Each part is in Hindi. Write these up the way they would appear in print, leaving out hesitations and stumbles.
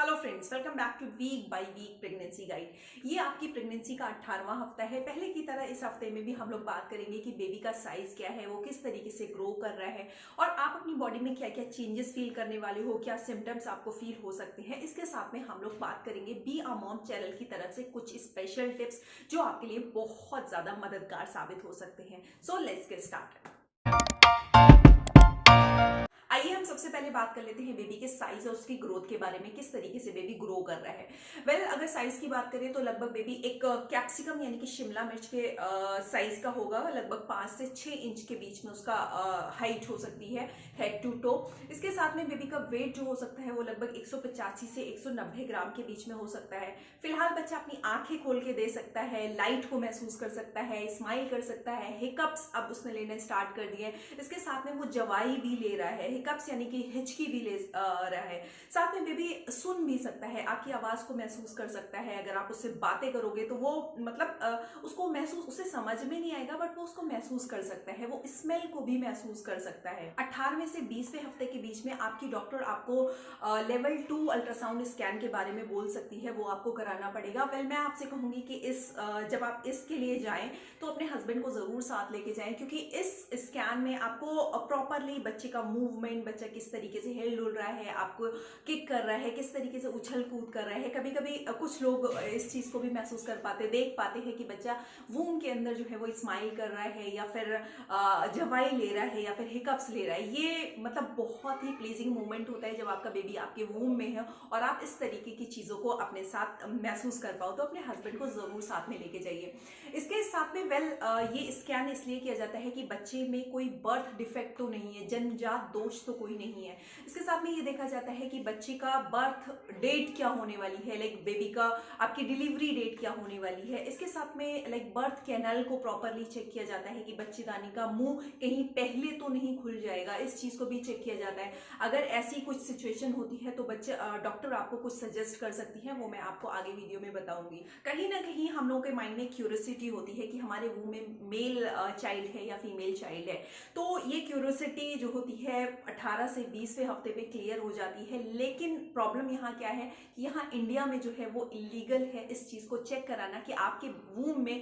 Hello friends, welcome back to week by week pregnancy guide. ये आपकी प्रेगनेंसी का 18वां हफ्ता है। पहले की तरह इस हफ्ते में भी हम लोग बात करेंगे कि बेबी का साइज क्या है, वो किस तरीके से ग्रो कर रहा है और आप अपनी बॉडी में क्या क्या चेंजेस फील करने वाले हो, क्या सिम्टम्स आपको फील हो सकते हैं। इसके साथ में हम लोग बात करेंगे बी अ मॉम चैनल की तरफ से कुछ स्पेशल टिप्स जो आपके लिए बहुत ज्यादा मददगार साबित हो सकते हैं। So let's get start. आइए हम सबसे पहले बात कर लेते हैं बेबी के साइज और उसकी ग्रोथ के बारे में, किस तरीके से बेबी ग्रो कर रहा है। अगर साइज की बात करें तो लगभग बेबी एक कैप्सिकम यानी कि शिमला मिर्च के साइज का होगा। लगभग 5 से 6 इंच के बीच में उसका हाइट हो सकती है, हेड टू टो। इसके साथ में बेबी का वेट जो हो सकता है वो लगभग 185 से 190 ग्राम के बीच में हो सकता है। फिलहाल बच्चा अपनी आंखें खोल के दे सकता है, लाइट को महसूस कर सकता है, स्माइल कर सकता है, हिकअप्स अब उसने लेने स्टार्ट कर दिए। इसके साथ में वो जवाई भी ले रहा है, हिकअप्स यानी कि हिचकी भी ले रहा है। साथ में बेबी सुन भी सकता है, आपकी आवाज को महसूस कर सकता है। अगर आप उससे बातें करोगे तो वो उसको महसूस, उसे समझ में नहीं आएगा बट वो उसको महसूस कर सकता है। वो स्मेल को भी महसूस कर सकता है। 18वें से 20वें हफ्ते के बीच में आपकी डॉक्टर आपको लेवल 2 अल्ट्रासाउंड स्कैन के बारे में बोल सकती है, वो आपको कराना पड़ेगा। मैं आपसे कहूंगी कि जब आप इसके लिए जाएं तो अपने हस्बैंड को जरूर साथ लेके जाएं, क्योंकि इस स्कैन में आपको प्रॉपरली बच्चे का मूवमेंट, बच्चा किस तरीके से हिल डुल रहा है, आपको किक कर रहा है, किस तरीके से उछल कूद कर रहा है। कभी कभी कुछ लोग इस चीज को भी महसूस कर पाते, देख पाते हैं कि बच्चा वूम के अंदर जो है वो स्माइल कर रहा है या फिर जवाई ले रहा है या फिर हिकअप्स ले रहा है। ये बहुत ही प्लीजिंग मोमेंट होता है जब आपका बेबी आपके वूम में है और आप इस तरीके की चीजों को अपने साथ महसूस कर पाओ। तो अपने हस्बैंड को जरूर साथ में लेके जाइए। इसके साथ में ये स्कैन इसलिए किया जाता है कि बच्चे में कोई बर्थ डिफेक्ट तो नहीं है, जन्मजात दोष तो कोई नहीं है। इसके साथ में ये देखा जाता है कि बच्चे का बर्थ डेट क्या होने वाली है, लाइक बेबी का आपकी डिलीवरी डेट क्या होने वाली है। इसके साथ में बर्थ कैनल को प्रॉपरली चेक किया जाता है कि बच्चेदानी का मुंह कहीं पहले तो नहीं खुल जाएगा, इस चीज को भी चेक किया जाता है। अगर ऐसी कुछ सिचुएशन होती है तो डॉक्टर आपको कुछ सजेस्ट कर सकती है, वो मैं आपको आगे वीडियो में बताऊंगी। कहीं ना कहीं हम लोगों के माइंड में क्यूरियोसिटी होती है कि हमारे मुंह में मेल चाइल्ड है या फीमेल चाइल्ड है। तो ये क्यूरियोसिटी जो होती है 18 से 20वें हफ्ते पे क्लियर हो जाती है। लेकिन प्रॉब्लम यहाँ क्या है कि यहाँ इंडिया में जो है वो इलीगल है इस चीज को चेक कराना कि आपके वूम में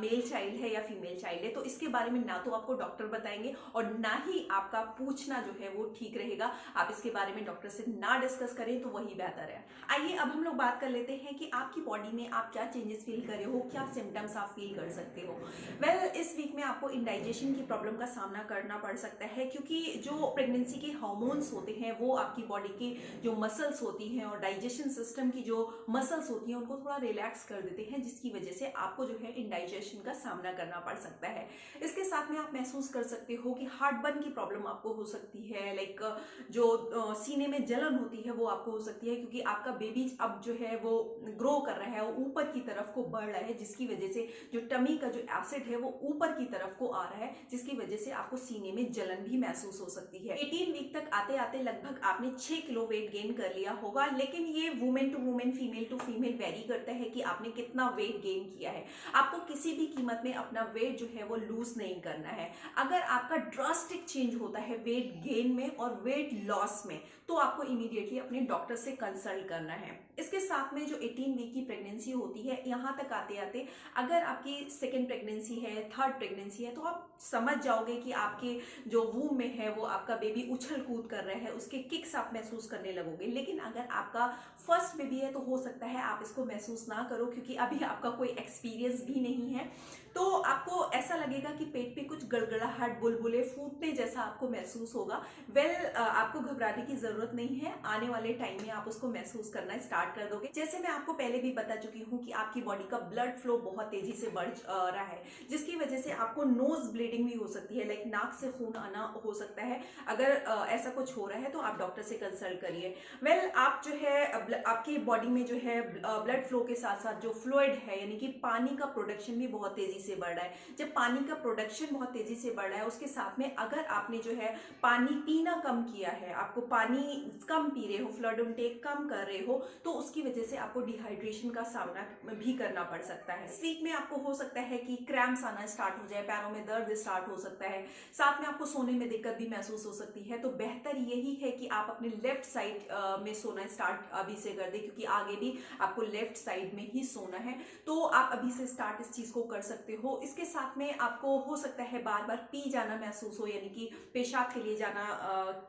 मेल चाइल्ड है या फीमेल चाइल्ड है। तो इसके बारे में ना तो आपको डॉक्टर बताएंगे और ना ही आपका पूछना जो है वो ठीक रहेगा। आप इसके बारे में डॉक्टर से ना डिस्कस करें तो वही बेहतर है। आइए अब हम लोग बात कर लेते हैं कि आपकी बॉडी में आप क्या चेंजेस फील कर रहे हो, क्या सिम्टम्स आप फील कर सकते हो। इस वीक में आपको इंडाइजेशन की प्रॉब्लम का सामना करना पड़ सकता है, क्योंकि जो प्रेगनेंसी के हार्मोन्स होते हैं वो आपकी बॉडी की जो मसल्स होती हैं और डाइजेशन सिस्टम की जो मसल्स होती हैं उनको थोड़ा रिलैक्स कर देते हैं, जिसकी वजह से आपको जो है इंडाइजेशन का सामना करना पड़ सकता है। इसके साथ में आप महसूस कर सकते हो कि हार्ट बर्न की प्रॉब्लम आपको हो सकती है, जो सीने में जलन होती है वो आपको हो सकती है, क्योंकि आपका बेबी अब जो है वो ग्रो कर रहा है, वो ऊपर की तरफ को बढ़ रहा है, जिसकी वजह से जो टमी का जो एसिड है वो ऊपर की तरफ को आ रहा है, जिसकी वजह से आपको सीने में जलन भी महसूस हो सकती है। 18 वीक तक आते आते लगभग आपने 6 किलो वेट गेन कर लिया होगा, लेकिन ये women to women, female to female vary करता है कि आपने कितना वेट गेन किया है। आपको किसी भी कीमत में अपना वेट जो है वो लूज नहीं करना है। अगर आपका ड्रास्टिक चेंज होता है वेट गेन में और वेट लॉस में तो आपको इमीडिएटली अपने डॉक्टर से कंसल्ट करना है। इसके साथ में जो 18 वीक की प्रेगनेंसी होती है, यहाँ तक आते आते अगर आपकी सेकेंड प्रेगनेंसी है, थर्ड प्रेगनेंसी है, तो आप समझ जाओगे कि आपके जो वूम में है वो आपका बेबी उछल कूद कर रहा है, उसके किक्स आप महसूस करने लगोगे। लेकिन अगर आपका फर्स्ट बेबी है तो हो सकता है आप इसको महसूस ना करो, क्योंकि अभी आपका कोई एक्सपीरियंस भी नहीं है। तो आपको ऐसा लगेगा कि पेट पे कुछ गड़गड़ाहट, बुलबुले फूटने जैसा आपको महसूस होगा। आपको घबराने की जरूरत नहीं है, आने वाले टाइम में आप उसको महसूस करना स्टार्ट कर दोगे। जैसे मैं आपको पहले भी बता चुकी हूँ कि आपकी बॉडी का ब्लड फ्लो बहुत तेजी से बढ़ रहा है, जिसकी वजह से आपको नोज ब्लीडिंग भी हो सकती है, लाइक नाक से खून आना हो सकता है। अगर ऐसा कुछ हो रहा है तो आप डॉक्टर से कंसल्ट करिए। आप जो है आपकी बॉडी में जो है ब्लड फ्लो के साथ साथ जो फ्लूइड है यानी कि पानी का प्रोडक्शन भी बहुत तेजी से बढ़ रहा है। जब पानी का प्रोडक्शन बहुत तेजी से बढ़ रहा है, उसके साथ में अगर आपने जो है पानी पीना कम किया है, आपको पानी कम पी रहे हो, फ्लूइड इनटेक कम कर रहे हो, तो उसकी वजह से आपको डिहाइड्रेशन का सामना भी करना पड़ सकता है। इस वीक में आपको हो सकता है कि क्रैम्प्स आना स्टार्ट हो जाए, पैरों में दर्द स्टार्ट हो सकता है, साथ में आपको सोने में दिक्कत भी महसूस हो सकती है, तो बेहतर यही है कि आप अपने लेफ्ट साइड में सोना स्टार्ट अभी से कर दें, क्योंकि आगे भी आपको लेफ्ट साइड में ही सोना है। तो आप अभी से स्टार्ट इस चीज को कर सकते हो। इसके साथ में आपको हो सकता है बार बार पी जाना महसूस हो, यानी कि पेशाब के लिए जाना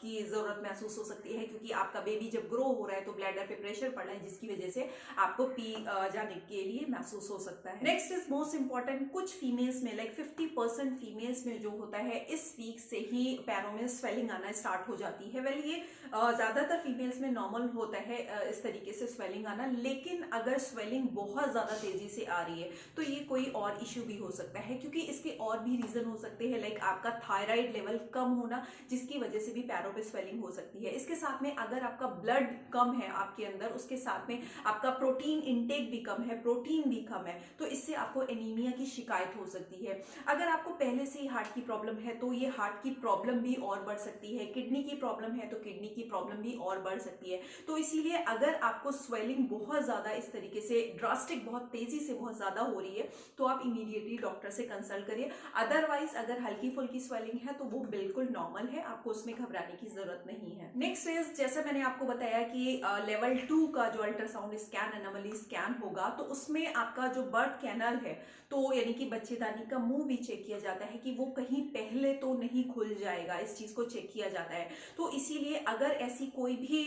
की जरूरत महसूस हो सकती है, क्योंकि आपका बेबी जब ग्रो हो रहा है तो ब्लैडर पे प्रेशर पड़ रहा है, जिसकी वजह से आपको पी जाने के लिए महसूस हो सकता है। नेक्स्ट इज मोस्ट इंपॉर्टेंट, कुछ फीमेल्स में लाइक 50% फीमेल्स में जो होता है इस वीक से ही पैरों में स्वेलिंग आना स्टार्ट हो जाती है। वेल ये ज्यादातर फीमेल्स में नॉर्मल होता है इस तरीके से स्वेलिंग आना, लेकिन अगर स्वेलिंग बहुत ज्यादा तेजी से आ रही है तो ये कोई और इश्यू भी हो सकता है, क्योंकि इसके और भी रीजन हो सकते हैं, लाइक आपका थायराइड लेवल कम होना, जिसकी वजह से भी पैरों पे स्वेलिंग हो सकती है। इसके साथ में अगर आपका ब्लड कम है आपके अंदर, उसके साथ में आपका प्रोटीन इंटेक भी कम है, प्रोटीन भी कम है, तो इससे आपको एनीमिया की शिकायत हो सकती है। अगर आपको पहले से ही हार्ट की प्रॉब्लम है तो ये हार्ट की प्रॉब्लम भी और बढ़ सकती है। किडनी की प्रॉब्लम है तो किडनी की प्रॉब्लम भी और बढ़ सकती है। तो इसीलिए अगर आपको स्वेलिंग बहुत ज्यादा इस तरीके से ड्रास्टिक, बहुत तेजी से बहुत ज्यादा हो रही है, तो आप इमीडिएटली डॉक्टर से कंसल्ट करिए। अदरवाइज अगर हल्की फुल्की स्वेलिंग है तो वो बिल्कुल नॉर्मल है, आपको उसमें घबराने की जरूरत नहीं है। नेक्स्ट इज, जैसे मैंने आपको बताया कि लेवल 2 का जो अल्ट्रासाउंड स्कैन, एनोमली स्कैन होगा, तो उसमें आपका जो बर्थ कैनल है, तो यानी कि बच्चेदानी का मुंह भी चेक किया जाता है कि वो कहीं पहले तो नहीं खुल जाएगा, इस चीज को चेक किया जाता है। तो इसीलिए अगर ऐसी कोई भी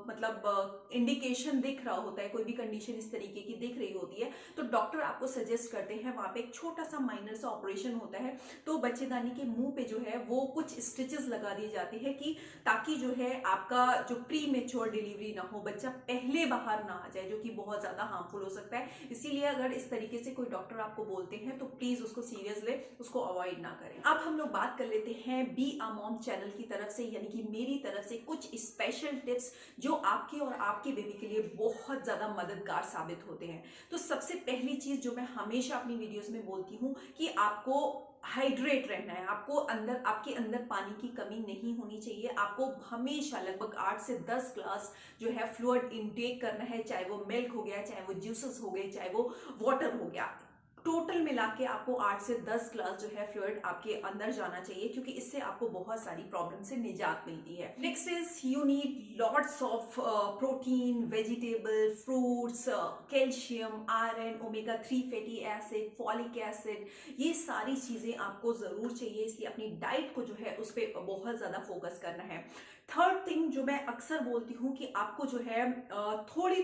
मतलब इंडिकेशन दिख रहा होता है, कोई भी कंडीशन इस तरीके की दिख रही होती है, तो डॉक्टर आपको सजेस्ट करते हैं, वहां पे एक छोटा सा माइनर सा ऑपरेशन होता है, तो बच्चेदानी के मुंह पे जो है वो कुछ स्टिचेस लगा दिए जाते हैं, कि ताकि जो है आपका जो प्री मेच्योर डिलीवरी ना हो, बच्चा पहले बाहर ना आ जाए, जो कि बहुत ज्यादा हार्मफुल हो सकता है। इसीलिए अगर इस तरीके से कोई डॉक्टर आपको बोलते हैं तो प्लीज उसको सीरियस ले, उसको अवॉइड ना करें। अब हम लोग बात कर लेते हैं बी अ मॉम चैनल की तरफ से, यानी कि मेरी तरफ से कुछ स्पेशल टिप्स जो आपके और आपके बेबी के लिए बहुत ज्यादा मददगार साबित होते हैं। तो सबसे पहली चीज जो मैं हमेशा अपनी वीडियोस में बोलती हूँ कि आपको हाइड्रेट रहना है, आपको आपके अंदर पानी की कमी नहीं होनी चाहिए। आपको हमेशा लगभग 8 से 10 ग्लास जो है फ्लूइड इनटेक करना है, चाहे वो मिल्क हो गया, चाहे वो जूसेस हो गए, चाहे वो वाटर हो गया। टोटल मिला के आपको 8 से 10 ग्लास जो है फ्लूइड आपके अंदर जाना चाहिए, क्योंकि इससे आपको बहुत सारी प्रॉब्लम से निजात मिलती है। Next is, you need lots of protein, vegetable, fruits, calcium, iron, omega 3 fatty acid, folic acid, ये सारी चीजें आपको जरूर चाहिए। इसलिए अपनी डाइट को जो है उस पर बहुत ज्यादा फोकस करना है। थर्ड थिंग जो मैं अक्सर बोलती हूँ कि आपको जो है थोड़ी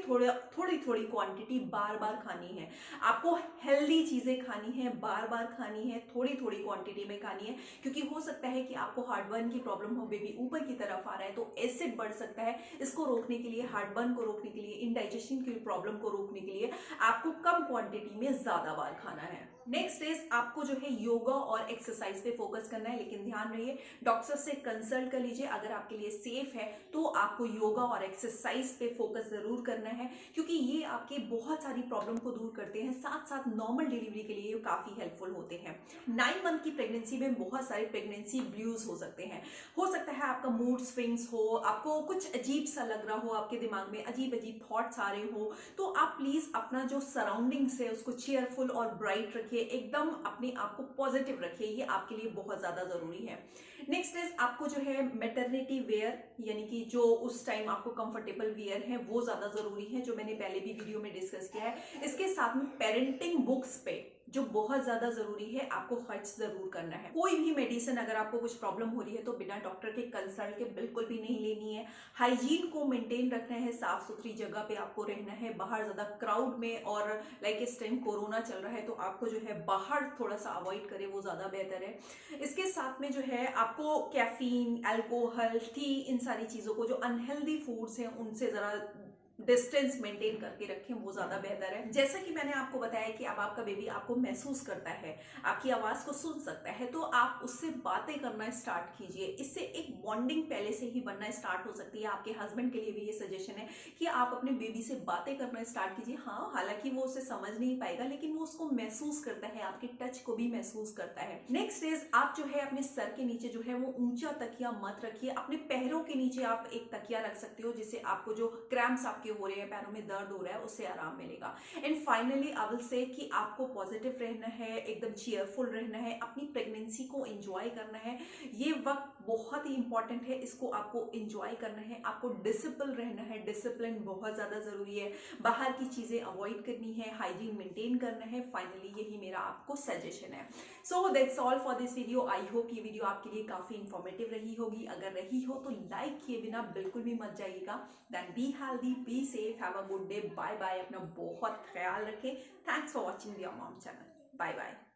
थोड़ी क्वांटिटी बार बार खानी है। आपको हेल्दी चीजें खानी है, बार बार खानी है, थोड़ी थोड़ी क्वांटिटी में खानी है, क्योंकि हो सकता है कि आपको हार्टबर्न की प्रॉब्लम हो, बेबी ऊपर की तरफ आ रहा है तो एसिड बढ़ सकता है। इसको रोकने के लिए, हार्टबर्न को रोकने के लिए, इंडाइजेशन की प्रॉब्लम को रोकने के लिए आपको कम क्वांटिटी में ज्यादा बार खाना है। नेक्स्ट इज, आपको जो है योगा और एक्सरसाइज पे फोकस करना है, लेकिन ध्यान रहिए डॉक्टर से कंसल्ट कर लीजिए। अगर आपके लिए सेफ है तो आपको योगा और एक्सरसाइज पे फोकस जरूर करना है, क्योंकि ये आपके बहुत सारी प्रॉब्लम को दूर करते हैं, साथ साथ नॉर्मल डिलीवरी के लिए काफी हेल्पफुल होते हैं। 9 मंथ की प्रेगनेंसी में बहुत सारे प्रेगनेंसी ब्लूज हो सकते हैं। हो सकता है आपका मूड स्विंग्स हो, आपको कुछ अजीब सा लग रहा हो, आपके दिमाग में अजीब अजीब थॉट्स आ रहे हो, तो आप प्लीज अपना जो सराउंडिंग्स है उसको चेयरफुल और ब्राइट रखिए, एकदम अपने आप को पॉजिटिव रखिए, ये आपके लिए बहुत ज्यादा जरूरी है। नेक्स्ट इज, आपको जो है मैटरनिटी वेयर, यानी कि जो उस टाइम आपको कंफर्टेबल वेयर है वो ज्यादा जरूरी है, जो मैंने पहले भी वीडियो में डिस्कस किया है। इसके साथ में पेरेंटिंग बुक्स पे जो बहुत ज्यादा जरूरी है, आपको खर्च जरूर करना है। कोई भी मेडिसिन अगर आपको कुछ प्रॉब्लम हो रही है तो बिना डॉक्टर के कंसल्ट के बिल्कुल भी नहीं लेनी है। हाइजीन को मेंटेन रखना है, साफ सुथरी जगह पे आपको रहना है, बाहर ज्यादा क्राउड में, और लाइक इस टाइम कोरोना चल रहा है तो आपको जो है बाहर थोड़ा सा अवॉइड करे, वो ज्यादा बेहतर है। इसके साथ में जो है आपको कैफीन, अल्कोहल, टी, इन सारी चीजों को, जो अनहेल्दी फूड्स हैं उनसे जरा डिस्टेंस मेंटेन करके रखें, वो ज्यादा बेहतर है। जैसा कि मैंने आपको बताया कि अब आपका बेबी आपको महसूस करता है, आपकी आवाज को सुन सकता है, तो आप उससे बातें करना स्टार्ट कीजिए। इससे एक बॉन्डिंग पहले से ही बनना स्टार्ट हो सकती है। आपके हस्बैंड के लिए भी ये सजेशन है कि आप अपने बेबी से बातें करना स्टार्ट कीजिए। हाँ, हालांकि वो उसे समझ नहीं पाएगा, लेकिन वो उसको महसूस करता है, आपके टच को भी महसूस करता है। नेक्स्ट इज, आप जो है अपने सर के नीचे जो है वो ऊंचा तकिया मत रखिए, अपने पैरों के नीचे आप एक तकिया रख सकते हो, जिससे आपको जो क्रैम्प्स आपके हो रहे हैं, पैरों में दर्द हो रहा है, उससे आराम मिलेगा। And finally I will say कि आपको पॉजिटिव रहना है, एकदम चेयरफुल रहना है, अपनी प्रेगनेंसी को एंजॉय करना है। ये वक्त बहुत ही इंपॉर्टेंट है, इसको आपको एंजॉय करना है, आपको डिसिप्लिन रहना है, डिसिप्लिन बहुत ज़्यादा ज़रूरी है, बाहर की चीज़ें अवॉइड करनी है, हाइजीन मेंटेन करना है। फाइनली यही मेरा आपको सजेशन है। So that's all for this video. I hope ये वीडियो आपके लिए काफ़ी इंफॉर्मेटिव रही होगी। अगर रही हो तो लाइक किए बिना बिल्कुल भी मत जाइएगा। Then be healthy, be safe, have a good day, bye bye. अपना बहुत ख्याल रखें। Thanks for watching your mom channel. Bye bye.